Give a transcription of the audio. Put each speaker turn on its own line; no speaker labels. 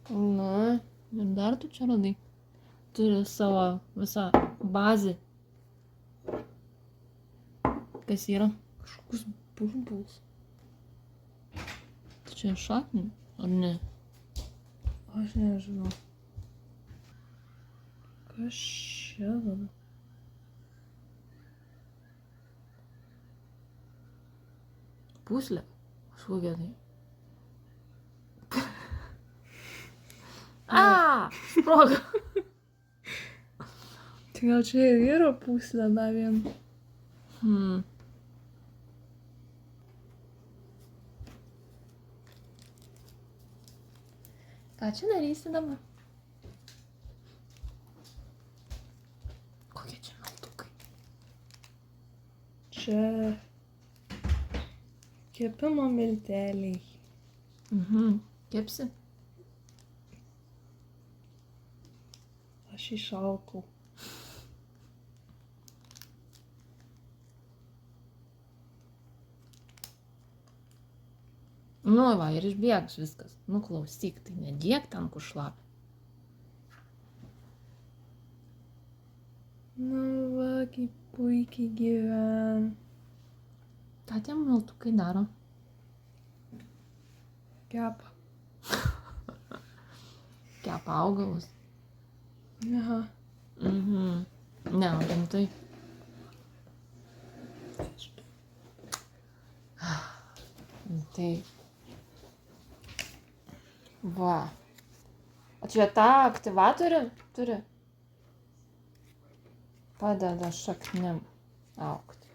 Na, ir dar tu čia radai. Turi savo visą bazę. Kas yra? Kažkokius burbulus. Tai čia šaknį, ar ne?
Aš nežinau. Kas čia tada?
Pūslė. Kažkokia tai. Sprogo.
Tai gal čia ir yra pūslė dar viena.
Ką čia darysi dabar? Kokie čia miltukai?
Čia kepimo milteliai.
Kepsi?
Aš išalkau.
Nu va, ir išbėgs viskas. Nu klausyk, tai nedėk ten kur šlapia.
Nu va, kaip puikiai gyven.
Ką tie miltukai daro?
Kepa.
Kepa augalus.
Aha.
Ne, rimtai. Tai. Va. O čia tą aktyvatorių turi? Padeda šaknim augti.